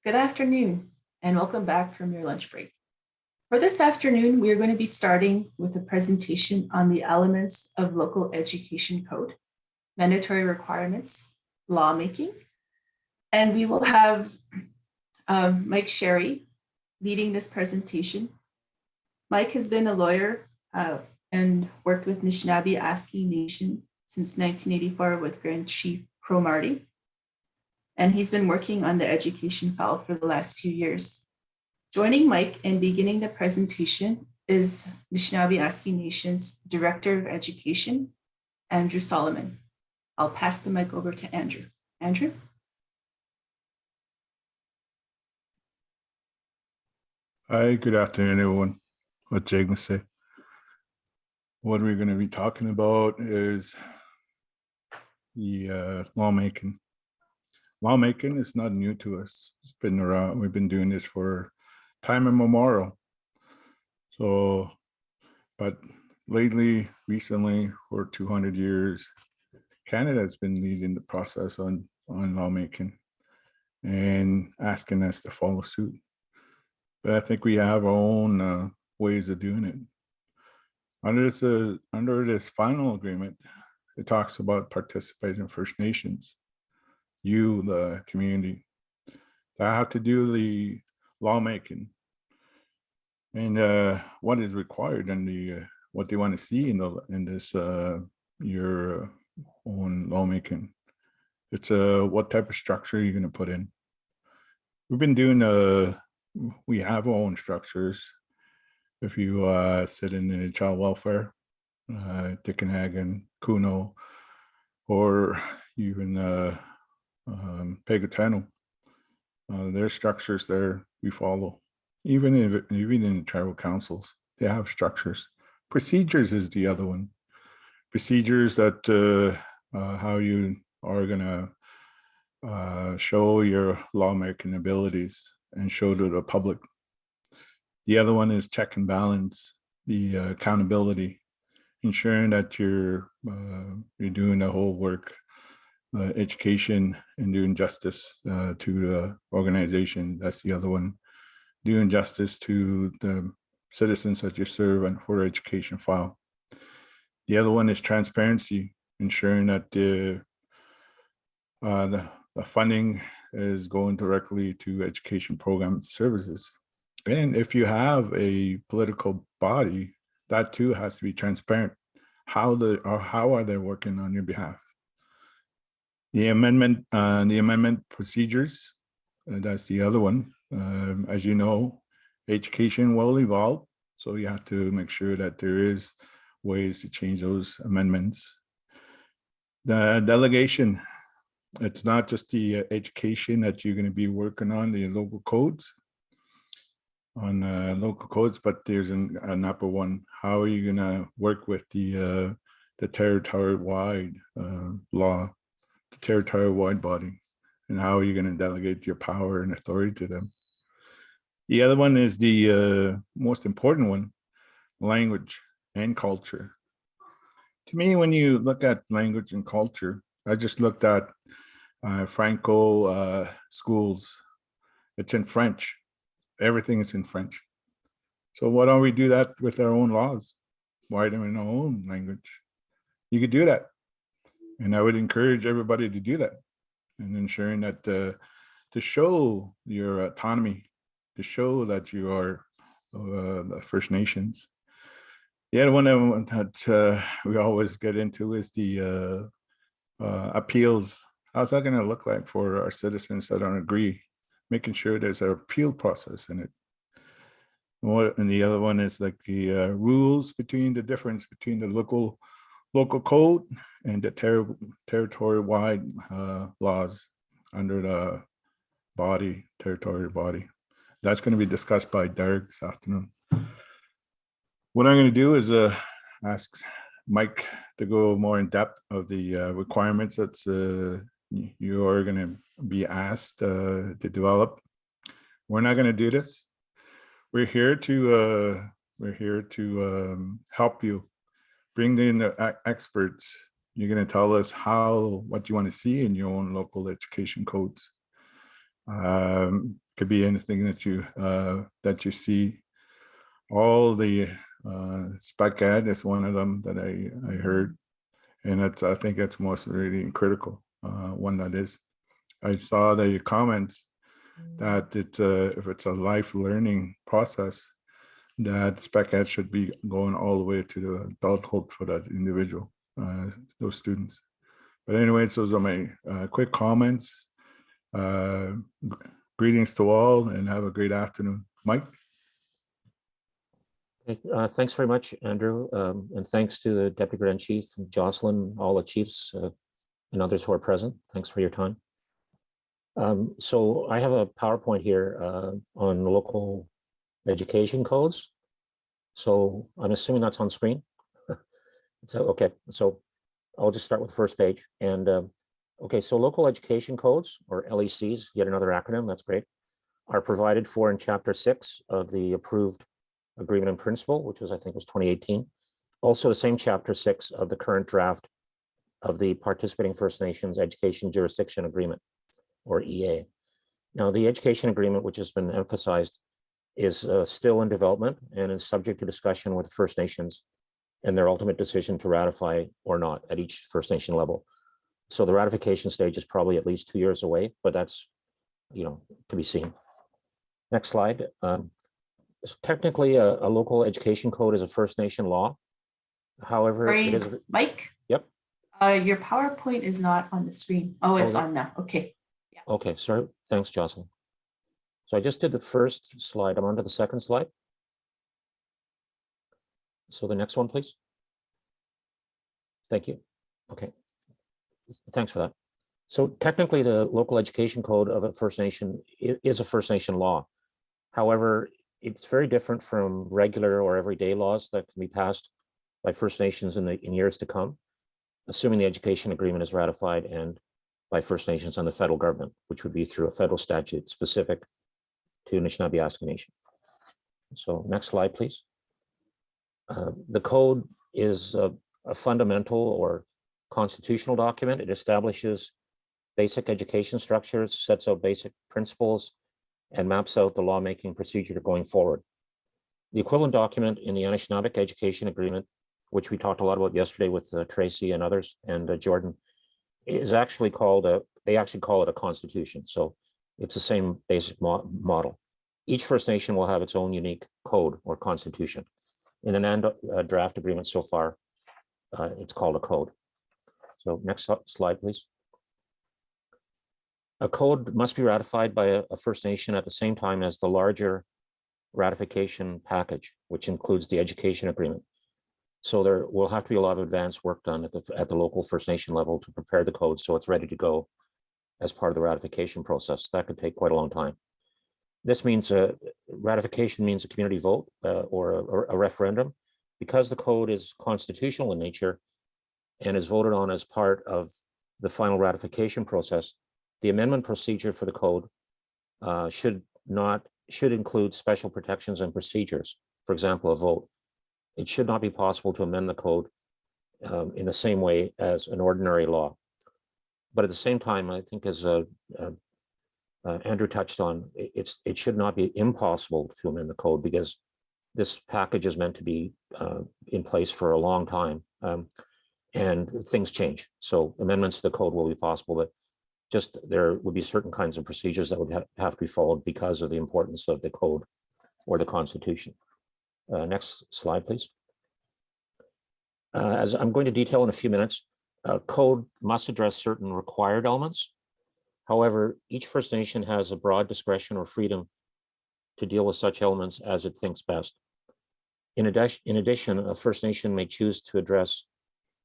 Good afternoon, and welcome back from your lunch break. For this afternoon, we are going to be starting with a presentation on the elements of local education code, mandatory requirements, lawmaking, and we will have Mike Sherry leading this presentation. Mike has been a lawyer and worked with Anishinaabe Aski Nation since 1984 with Grand Chief Crow Marty. And he's been working on the education file for the last few years. Joining Mike and beginning the presentation is Anishinaabe Aski Nation's Director of Education, Andrew Solomon. I'll pass the mic over to Andrew. Andrew? Hi, good afternoon, everyone. What Jake gonna say? What we're going to be talking about is the lawmaking. Lawmaking is not new to us. It's been around. We've been doing this for time immemorial. So, but recently, for 200 years, Canada has been leading the process on lawmaking and asking us to follow suit. But I think we have our own ways of doing it. Under this final agreement, it talks about participating First Nations, you, the community, that have to do the lawmaking, and what is required and what they want to see in this your own lawmaking. It's what type of structure you're going to put in. We've been doing we have our own structures. If you sit in the child welfare, Dickenhagen, Kuno, or even Pegatano, there's structures there we follow. Even in the tribal councils, they have structures. Procedures is the other one. Procedures that how you are gonna show your lawmaking abilities and show to the public. The other one is check and balance, the accountability, ensuring that you're doing the whole work, education and doing justice to the organization. That's the other one. Doing justice to the citizens that you serve and for education file. The other one is transparency, ensuring that the funding is going directly to education program services. And if you have a political body, that too has to be transparent. How are they working on your behalf? The amendment procedures, that's the other one. As you know, education will evolve, so you have to make sure that there is ways to change those amendments. The delegation, it's not just the education that you're going to be working on, the local codes, but there's an upper one. How are you going to work with the territory-wide law, the territory-wide body, and how are you going to delegate your power and authority to them? The other one is the most important one, language and culture. To me, when you look at language and culture, I just looked at Franco schools. It's in French. Everything is in French. So why don't we do that with our own laws? Why don't we in our own language? You could do that. And I would encourage everybody to do that, and ensuring that to show your autonomy, to show that you are the First Nations. The other one that we always get into is the appeals. How's that going to look like for our citizens that don't agree? Making sure there's an appeal process in it. And the other one is like the rules between the difference between the local code and the territory-wide laws under the territorial body. That's going to be discussed by Derek this afternoon. What I'm going to do is ask Mike to go more in depth of the requirements that you are going to be asked to develop. We're not going to do this. We're here to help you. Bring in the experts. You're going to tell us what you want to see in your own local education codes. could be anything that you see. All the spec ad is one of them that I heard, and I think that's most really critical. One that is. I saw the comments that if it's a life learning process, that spec ed should be going all the way to the adulthood for that individual, those students. But anyways, those are my quick comments. Greetings to all and have a great afternoon. Mike? Thanks very much, Andrew. And thanks to the Deputy Grand Chief, Jocelyn, all the chiefs and others who are present. Thanks for your time. So I have a PowerPoint here on local education codes. So I'm assuming that's on screen. So, okay, so I'll just start with the first page. And okay, so local education codes, or LECs, yet another acronym, that's great, are provided for in Chapter 6 of the approved agreement in principle, which was, I think was 2018. Also the same Chapter 6 of the current draft of the Participating First Nations Education Jurisdiction Agreement, or EA. Now, the education agreement, which has been emphasized, is still in development and is subject to discussion with First Nations and their ultimate decision to ratify or not at each First Nation level. So the ratification stage is probably at least 2 years away, but that's, to be seen. Next slide. So technically, a local education code is a First Nation law. However, Sorry, it is. Mike? Yep. Your PowerPoint is not on the screen. Oh, it's on now. Okay. Yeah. Okay, sorry. Thanks, Jocelyn. So I just did the first slide. I'm on to the second slide. So the next one, please. Thank you. Okay. Thanks for that. So technically, the local education code of a First Nation is a First Nation law. However, it's very different from regular or everyday laws that can be passed by First Nations in years to come, assuming the education agreement is ratified and by First Nations and the federal government, which would be through a federal statute specific to Anishinaabe Nation. So next slide, please. The code is a fundamental or constitutional document. It establishes basic education structures, sets out basic principles, and maps out the lawmaking procedure going forward. The equivalent document in the Anishinaabe Education Agreement, which we talked a lot about yesterday with Tracy and others, and Jordan, is actually called they actually call it a constitution. So it's the same basic model. Each First Nation will have its own unique code or constitution. In the NAN draft agreement so far, it's called a code. So next slide, please. A code must be ratified by a First Nation at the same time as the larger ratification package, which includes the education agreement. So there will have to be a lot of advanced work done at the local First Nation level to prepare the code so it's ready to go as part of the ratification process. That could take quite a long time. This means ratification means a community vote or a referendum. Because the code is constitutional in nature and is voted on as part of the final ratification process, the amendment procedure for the code should include special protections and procedures. For example, a vote. It should not be possible to amend the code in the same way as an ordinary law. But at the same time, I think as Andrew touched on, it should not be impossible to amend the code because this package is meant to be in place for a long time and things change. So amendments to the code will be possible, but just there would be certain kinds of procedures that would have to be followed because of the importance of the code or the Constitution. Next slide, please. As I'm going to detail in a few minutes, code must address certain required elements. However, each First Nation has a broad discretion or freedom to deal with such elements as it thinks best. In addition, a First Nation may choose to address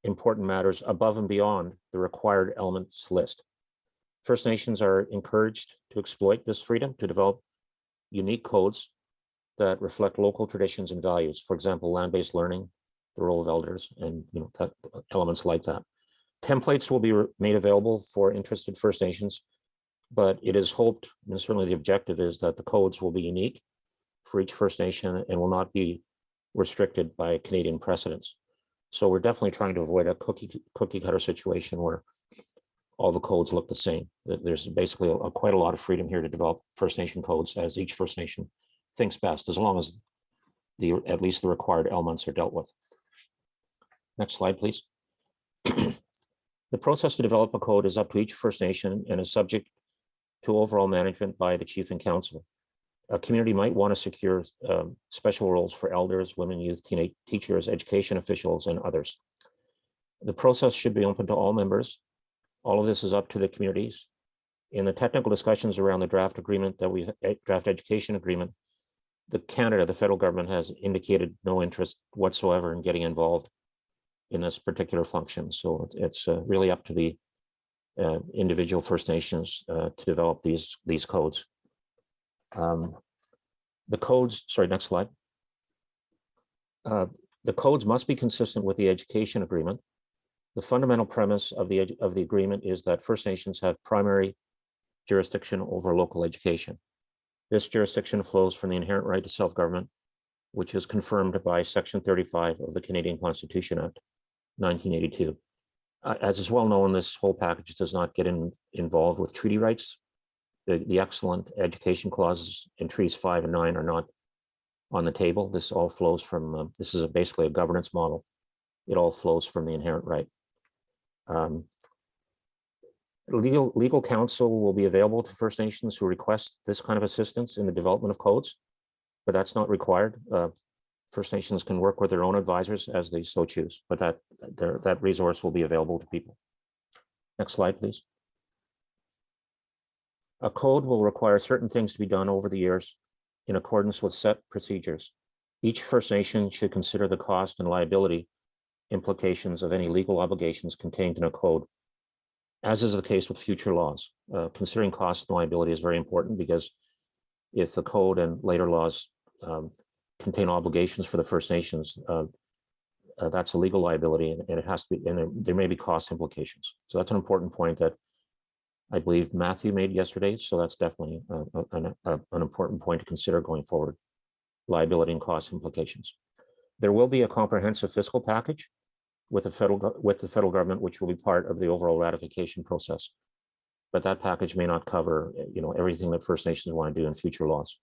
important matters above and beyond the required elements list. First Nations are encouraged to exploit this freedom to develop unique codes that reflect local traditions and values. For example, land-based learning, the role of elders, and elements like that. Templates will be made available for interested First Nations, but it is hoped, and certainly the objective is that the codes will be unique for each First Nation and will not be restricted by Canadian precedents. So we're definitely trying to avoid a cookie cutter situation where all the codes look the same. There's basically quite a lot of freedom here to develop First Nation codes as each First Nation thinks best, as long as at least the required elements are dealt with. Next slide, please. The process to develop a code is up to each First Nation and is subject to overall management by the chief and council. A community might want to secure special roles for elders, women, youth, teenage teachers, education officials, and others. The process should be open to all members. All of this is up to the communities. In the technical discussions around the draft agreement draft education agreement, the federal government has indicated no interest whatsoever in getting involved in this particular function. So it's really up to the individual First Nations to develop these codes. The codes, sorry, next slide. The codes must be consistent with the education agreement. The fundamental premise of the agreement is that First Nations have primary jurisdiction over local education. This jurisdiction flows from the inherent right to self-government, which is confirmed by Section 35 of the Canadian Constitution Act, 1982. As is well known, this whole package does not get involved with treaty rights. The excellent education clauses in Treaties 5 and 9 are not on the table. This all flows from, this is basically a governance model. It all flows from the inherent right. Legal counsel will be available to First Nations who request this kind of assistance in the development of codes, but that's not required. First Nations can work with their own advisors as they so choose, but that resource will be available to people. Next slide, please. A code will require certain things to be done over the years in accordance with set procedures. Each First Nation should consider the cost and liability implications of any legal obligations contained in a code, as is the case with future laws. Considering cost and liability is very important, because if the code and later laws contain obligations for the First Nations, that's a legal liability, and it has to be, and there may be cost implications. So that's an important point that I believe Matthew made yesterday. So that's definitely an important point to consider going forward: liability and cost implications. There will be a comprehensive fiscal package with the federal government, which will be part of the overall ratification process. But that package may not cover, everything that First Nations want to do in future laws.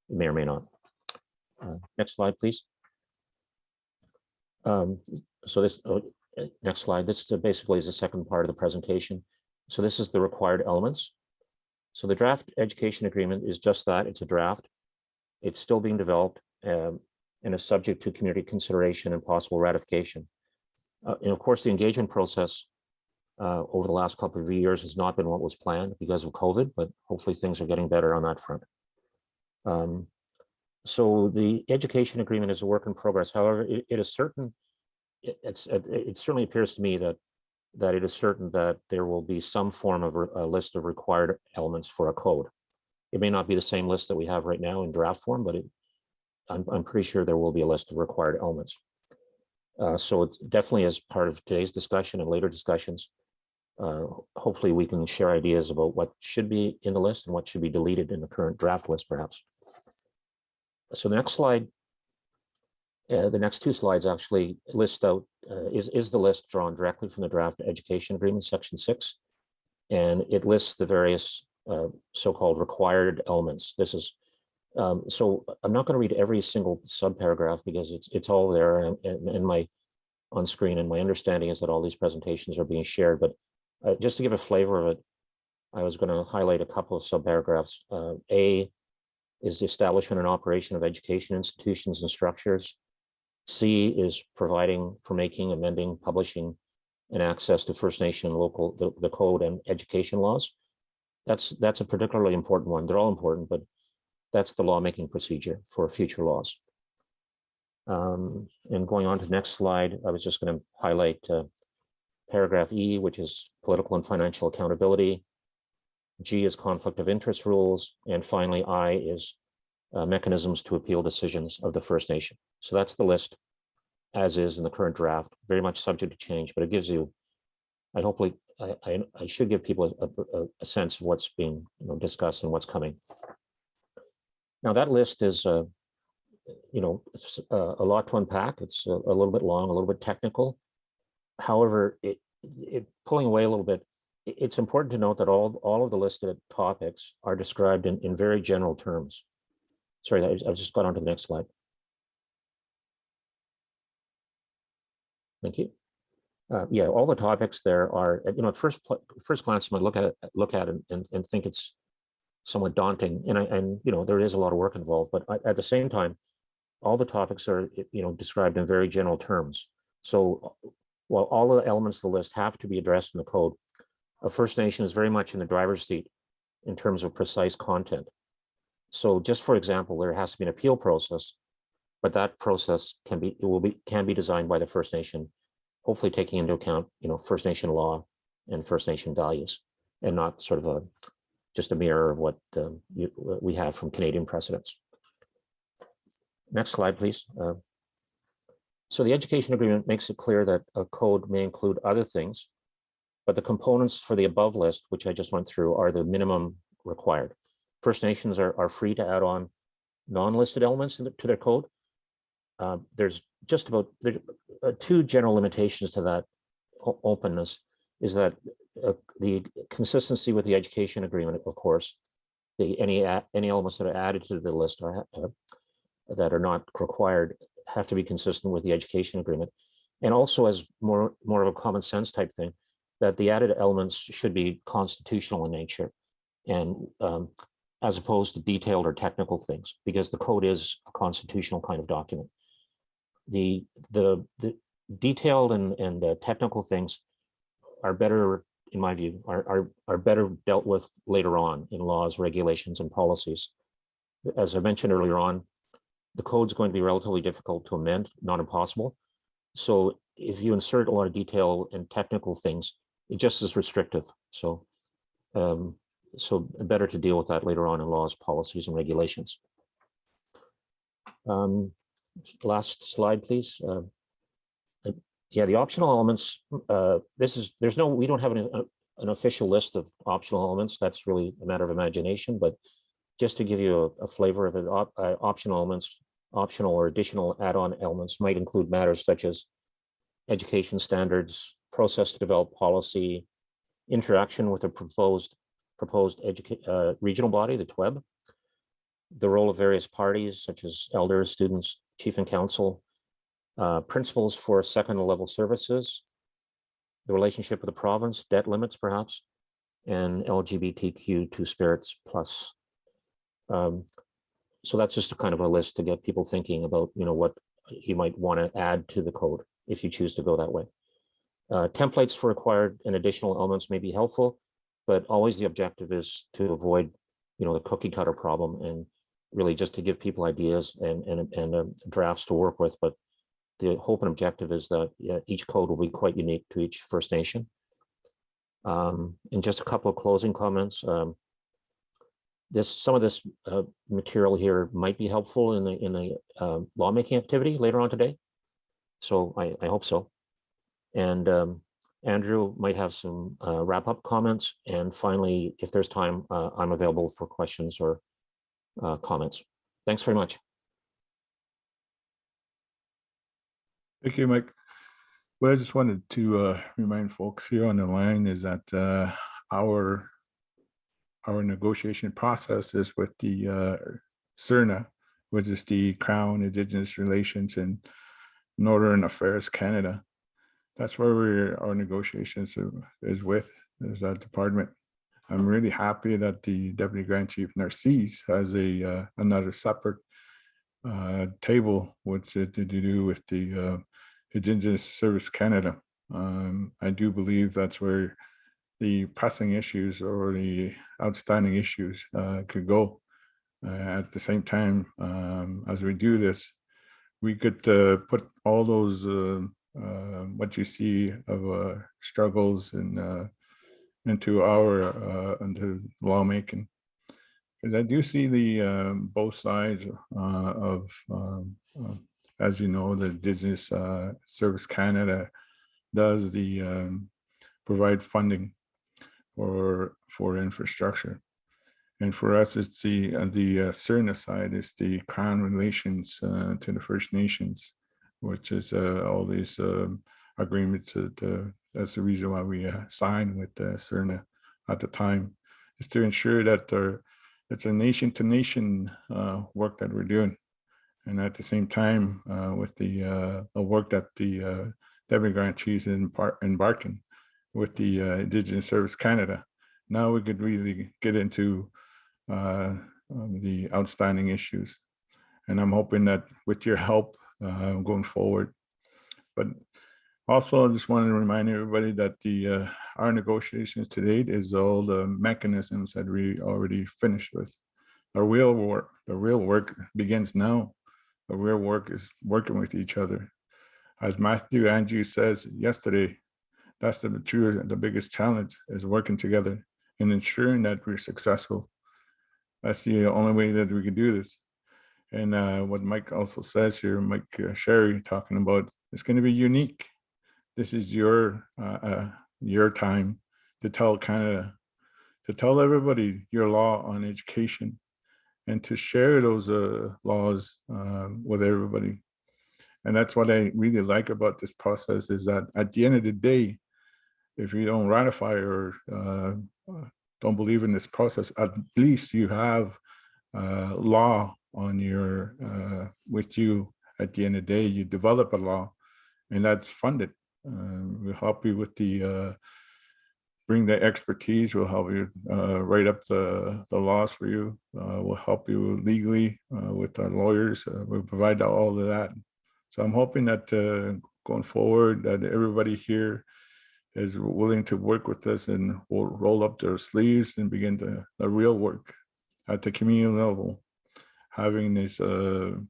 It may or may not. Next slide, please. So this next slide. This basically is the second part of the presentation. So this is the required elements. So the draft education agreement is just that. It's a draft. It's still being developed and is subject to community consideration and possible ratification. And of course, the engagement process over the last couple of years has not been what was planned because of COVID, but hopefully things are getting better on that front. So the education agreement is a work in progress. However, it is certain, it certainly appears to me that it is certain that there will be some form of a list of required elements for a code. It may not be the same list that we have right now in draft form, but I'm pretty sure there will be a list of required elements. So it's definitely as part of today's discussion and later discussions, hopefully we can share ideas about what should be in the list and what should be deleted in the current draft list, perhaps. So the next slide, the next two slides actually list out, is the list drawn directly from the draft education agreement, section 6, and it lists the various so-called required elements. This is, so I'm not going to read every single subparagraph because it's all there and my on screen, and my understanding is that all these presentations are being shared, but just to give a flavor of it, I was going to highlight a couple of subparagraphs. A is the establishment and operation of education institutions and structures. C is providing for making, amending, publishing, and access to First Nation local, the code and education laws. That's a particularly important one. They're all important, but that's the lawmaking procedure for future laws. And going on to the next slide, I was just going to highlight paragraph E, which is political and financial accountability. G is conflict of interest rules. And finally, I is mechanisms to appeal decisions of the First Nation. So that's the list as is in the current draft, very much subject to change, but it gives you, I should give people a sense of what's being discussed and what's coming. Now that list is, it's a lot to unpack. It's a little bit long, a little bit technical. However, it pulling away a little bit, it's important to note that all of the listed topics are described in very general terms. Sorry, I've just gone on to the next slide. Thank you. Yeah, all the topics there are, at first glance, you might look at it and think it's somewhat daunting, and there is a lot of work involved. But at the same time, all the topics are described in very general terms. So while all the elements of the list have to be addressed in the code, a First Nation is very much in the driver's seat in terms of precise content. So just for example, there has to be an appeal process, but that process can be designed by the First Nation, hopefully taking into account First Nation law and First Nation values, and not sort of just a mirror of what we have from Canadian precedents. Next slide, please. So the education agreement makes it clear that a code may include other things, but the components for the above list, which I just went through, are the minimum required. First Nations are free to add on non-listed elements to their code. There's just about two general limitations to that openness, is that the consistency with the education agreement, of course, any elements that are added to the list that are not required have to be consistent with the education agreement. And also, as more of a common sense type thing, that the added elements should be constitutional in nature, and as opposed to detailed or technical things, because the code is a constitutional kind of document. The detailed and technical things are better, in my view, are better dealt with later on in laws, regulations, and policies. As I mentioned earlier on, the code's going to be relatively difficult to amend, not impossible. So if you insert a lot of detail and technical things, it just is restrictive. So better to deal with that later on in laws, policies, and regulations. Last slide, please. Yeah, the optional elements. We don't have an official list of optional elements. That's really a matter of imagination. But just to give you a flavor of it, optional elements, optional or additional add-on elements might include matters such as education standards, process to develop policy, interaction with a proposed regional body, the TWEB, the role of various parties such as elders, students, chief and council, principles for second level services, the relationship with the province, debt limits perhaps, and LGBTQ two-spirits plus. So that's just a kind of a list to get people thinking about, what you might want to add to the code if you choose to go that way. Templates for required and additional elements may be helpful, but always the objective is to avoid, the cookie cutter problem, and really just to give people ideas and drafts to work with. But the hope and objective is that each code will be quite unique to each First Nation. And just a couple of closing comments. Some of this material here might be helpful in the lawmaking activity later on today. So I hope so. And Andrew might have some wrap-up comments. And finally, if there's time, I'm available for questions or comments. Thanks very much. Thank you, Mike. What I just wanted to remind folks here on the line is that our negotiation process is with the CERNA, which is the Crown, Indigenous Relations, and Northern Affairs Canada. That's where our negotiations is with, is that department. I'm really happy that the Deputy Grand Chief Narcisse has another separate table, which to do with the Indigenous Service Canada. I do believe that's where the pressing issues or the outstanding issues could go. At the same time, as we do this, we could put all those what you see of struggles into lawmaking, because I do see the both sides of as you know, the Indigenous Service Canada does the provide funding for infrastructure, and for us, it's the CERNA side is the Crown relations to the First Nations, which is all these agreements that That's the reason why we signed with CERNA at the time, is to ensure that it's a nation-to-nation work that we're doing. And at the same time, with the work that the Devon grantees is embarking with the Indigenous Service Canada, now we could really get into the outstanding issues. And I'm hoping that with your help going forward. But also, I just wanted to remind everybody that the our negotiations to date is all the mechanisms that we already finished with. The real work begins now. The real work is working with each other. As Matthew Andrews says yesterday, that's the biggest challenge, is working together and ensuring that we're successful. That's the only way that we can do this. And what Mike also says here, Mike Sherry, talking about, it's going to be unique. This is your time to tell Canada, to tell everybody your law on education, and to share those laws with everybody. And that's what I really like about this process, is that at the end of the day, if you don't ratify or don't believe in this process, at least you have law on your with you. At the end of the day, you develop a law, and that's funded. We'll help you with the bring the expertise. We'll help you write up the laws for you. We'll help you legally with our lawyers. We'll provide all of that. So I'm hoping that going forward, that everybody here is willing to work with us and will roll up their sleeves and begin the real work at the community level, having these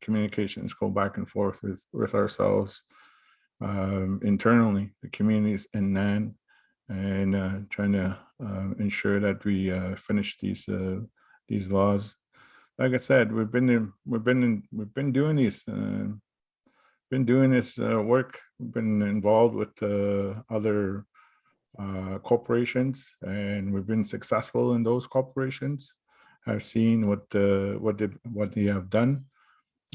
communications go back and forth with ourselves internally, the communities in NAN, and trying to ensure that we finish these laws. Like I said, we've been doing these. Been doing this work. We've been involved with other corporations, and we've been successful in those corporations. I've seen what they have done.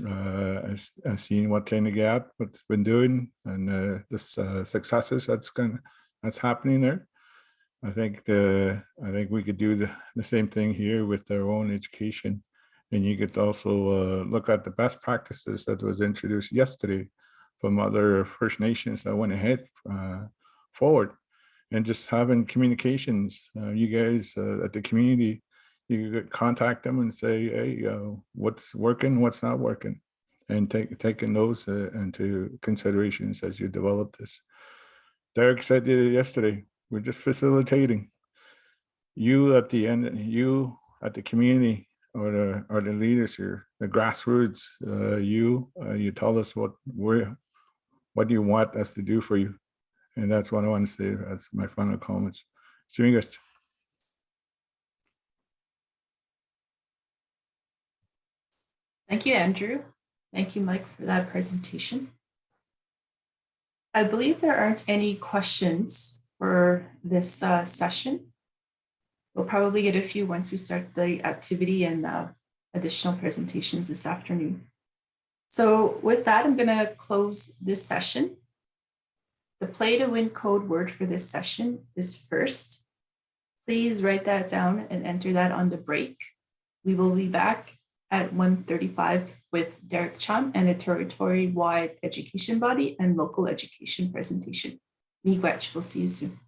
I've seen what what's been doing, and the successes that's happening there. I think we could do the same thing here with our own education. And you could also look at the best practices that was introduced yesterday from other First Nations that went ahead forward, and just having communications. You guys at the community, you could contact them and say, hey, what's working, what's not working, and taking those into considerations as you develop this. Derek said it yesterday, we're just facilitating. You at the end, you at the community, or the leaders here, the grassroots, you tell us what you want us to do for you. And that's what I want to say as my final comments. Thank you, Andrew. Thank you, Mike, for that presentation. I believe there aren't any questions for this session. We'll probably get a few once we start the activity and additional presentations this afternoon. So with that, I'm going to close this session. The play to win code word for this session is first. Please write that down and enter that on the break. We will be back at 1:35 with Derek Chum and a territory-wide education body and local education presentation. Miigwech, we'll see you soon.